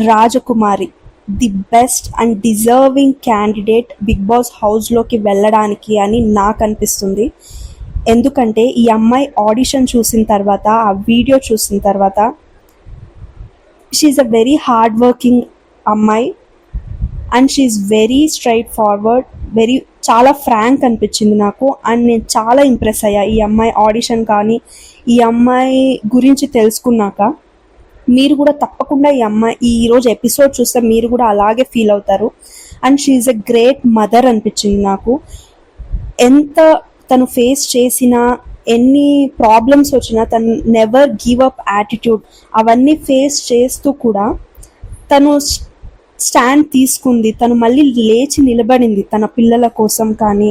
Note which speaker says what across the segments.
Speaker 1: Rajakumari the best and deserving candidate Bigg Boss హౌస్లోకి వెళ్ళడానికి అని నాకు అనిపిస్తుంది. ఎందుకంటే ఈ అమ్మాయి ఆడిషన్ చూసిన తర్వాత, ఆ వీడియో చూసిన తర్వాత, she's a very hard working అమ్మాయి and she's very straightforward, చాలా ఫ్రాంక్ అనిపించింది నాకు. అండ్ నేను చాలా ఇంప్రెస్ అయ్యా ఈ అమ్మాయి ఆడిషన్ కానీ ఈ అమ్మాయి గురించి తెలుసుకున్నాక. మీరు కూడా తప్పకుండా ఈ అమ్మాయి ఈరోజు ఎపిసోడ్ చూస్తే మీరు కూడా అలాగే ఫీల్ అవుతారు. And she's a great mother అనిపించింది నాకు. ఎంత తను ఫేస్ చేసినా, ఎన్ని ప్రాబ్లమ్స్ వచ్చినా తను నెవర్ గివ్ అప్ యాటిట్యూడ్, అవన్నీ ఫేస్ చేస్తూ కూడా తను స్టాండ్ తీసుకుంది. తను మళ్ళీ లేచి నిలబడింది తన పిల్లల కోసం కానీ,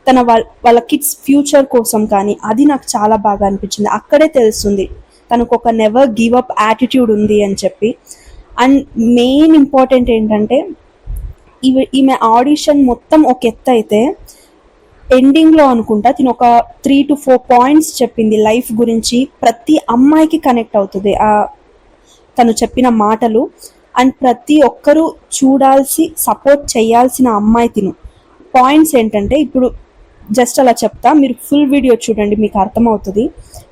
Speaker 1: తన వాళ్ళ కిడ్స్ ఫ్యూచర్ కోసం కానీ. అది నాకు చాలా బాగా అనిపించింది. అక్కడే తెలుస్తుంది తనకు ఒక నెవర్ గివ్ అప్ యాటిట్యూడ్ ఉంది అని చెప్పి. అండ్ మెయిన్ ఇంపార్టెంట్ ఏంటంటే ఈమె ఆడిషన్ మొత్తం ఒక ఎత్తు అయితే, ఎండింగ్లో అనుకుంటా తిను ఒక 3 to 4 పాయింట్స్ చెప్పింది లైఫ్ గురించి. ప్రతి అమ్మాయికి కనెక్ట్ అవుతుంది తను చెప్పిన మాటలు. అండ్ ప్రతి ఒక్కరూ చూడాల్సి, సపోర్ట్ చేయాల్సిన అమ్మాయి తిను. పాయింట్స్ ఏంటంటే ఇప్పుడు జస్ట్ అలా చెప్తా, మీరు ఫుల్ వీడియో చూడండి, మీకు అర్థమవుతుంది.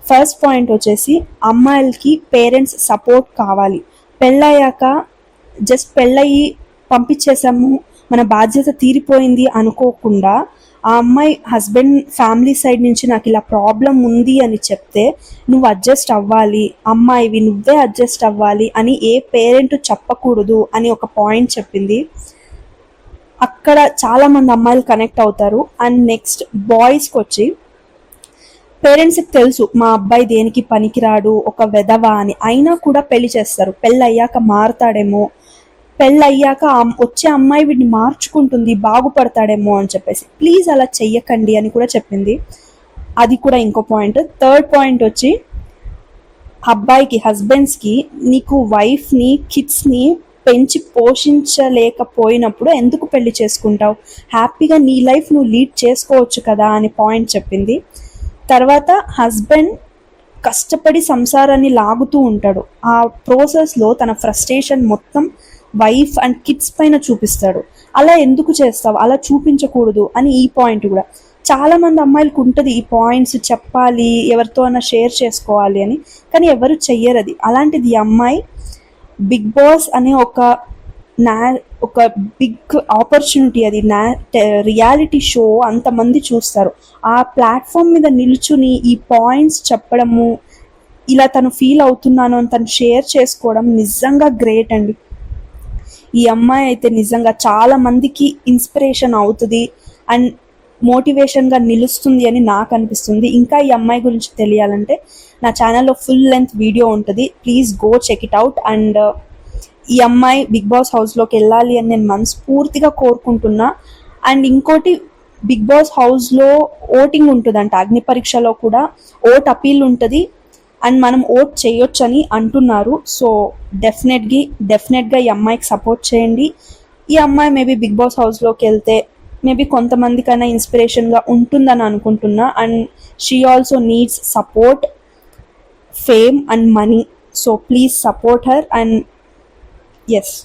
Speaker 1: ఫస్ట్ పాయింట్ వచ్చేసి, అమ్మాయిలకి పేరెంట్స్ సపోర్ట్ కావాలి. పెళ్ళయ్యాక జస్ట్ పెళ్ళయి పంపించేసాము, మన బాధ్యత తీరిపోయింది అనుకోకుండా, ఆ అమ్మాయి హస్బెండ్ ఫ్యామిలీ సైడ్ నుంచి నాకు ఇలా ప్రాబ్లం ఉంది అని చెప్తే నువ్వు అడ్జస్ట్ అవ్వాలి, అమ్మాయివి నువ్వే అడ్జస్ట్ అవ్వాలి అని ఏ పేరెంట్ చెప్పకూడదు అని ఒక పాయింట్ చెప్పింది. అక్కడ చాలామంది అమ్మాయిలు కనెక్ట్ అవుతారు. అండ్ నెక్స్ట్ బాయ్స్కి వచ్చి, పేరెంట్స్కి తెలుసు మా అబ్బాయి దేనికి పనికిరాడు, ఒక వెధవా అని, అయినా కూడా పెళ్లి చేస్తారు. పెళ్ళి అయ్యాక మారుతాడేమో, పెళ్ళి అయ్యాక వచ్చే అమ్మాయి వీడిని మార్చుకుంటుంది, బాగుపడతాడేమో అని చెప్పేసి. ప్లీజ్ అలా చెయ్యకండి అని కూడా చెప్పింది. అది కూడా ఇంకో పాయింట్. థర్డ్ పాయింట్ వచ్చి, అబ్బాయికి, హస్బెండ్స్కి, నీకు వైఫ్ని, కిడ్స్ని పెంచి పోషించలేకపోయినప్పుడు ఎందుకు పెళ్లి చేసుకుంటావు, హ్యాపీగా నీ లైఫ్ నువ్వు లీడ్ చేసుకోవచ్చు కదా అని పాయింట్ చెప్పింది. తర్వాత హస్బెండ్ కష్టపడి సంసారాన్ని లాగుతూ ఉంటాడు, ఆ ప్రాసెస్లో తన ఫ్రస్ట్రేషన్ మొత్తం వైఫ్ అండ్ కిడ్స్ పైన చూపిస్తాడు. అలా ఎందుకు చేస్తావు, అలా చూపించకూడదు అని ఈ పాయింట్ కూడా. చాలామంది అమ్మాయిలకు ఉంటుంది ఈ పాయింట్స్ చెప్పాలి, ఎవరితో అన్నా షేర్ చేసుకోవాలి అని, కానీ ఎవరు చెయ్యరు అది. అలాంటిది ఈ అమ్మాయి బిగ్ బాస్ అనే ఒక బిగ్ ఆపర్చునిటీ, అది రియాలిటీ షో, అంతమంది చూస్తారు. ఆ ప్లాట్ఫామ్ మీద నిల్చుని ఈ పాయింట్స్ చెప్పడము, ఇలా తను ఫీల్ అవుతున్నాను అని తను షేర్ చేసుకోవడం నిజంగా గ్రేట్ అండి. ఈ అమ్మాయి అయితే నిజంగా చాలా మందికి ఇన్స్పిరేషన్ అవుతుంది అండ్ మోటివేషన్గా నిలుస్తుంది అని నాకు అనిపిస్తుంది. ఇంకా ఈ అమ్మాయి గురించి తెలియాలంటే నా ఛానల్లో ఫుల్ లెంత్ వీడియో ఉంటుంది, please go check it out. And ఈ అమ్మాయి బిగ్ బాస్ హౌస్లోకి వెళ్ళాలి అని నేను మనస్ఫూర్తిగా కోరుకుంటున్నా. అండ్ ఇంకోటి, బిగ్ బాస్ హౌస్లో ఓటింగ్ ఉంటుందంట, అగ్ని పరీక్షలో కూడా ఓట్ అపీల్ ఉంటుంది అండ్ మనం ఓట్ చేయొచ్చని అంటున్నారు. సో డెఫినెట్గా ఈ అమ్మాయికి సపోర్ట్ చేయండి. ఈ అమ్మాయి మేబీ బిగ్ బాస్ హౌస్లోకి వెళ్తే మేబీ కొంతమందికైనా ఇన్స్పిరేషన్గా ఉంటుందని అనుకుంటున్నా. And she also needs support, fame and money. So please support her. And yes.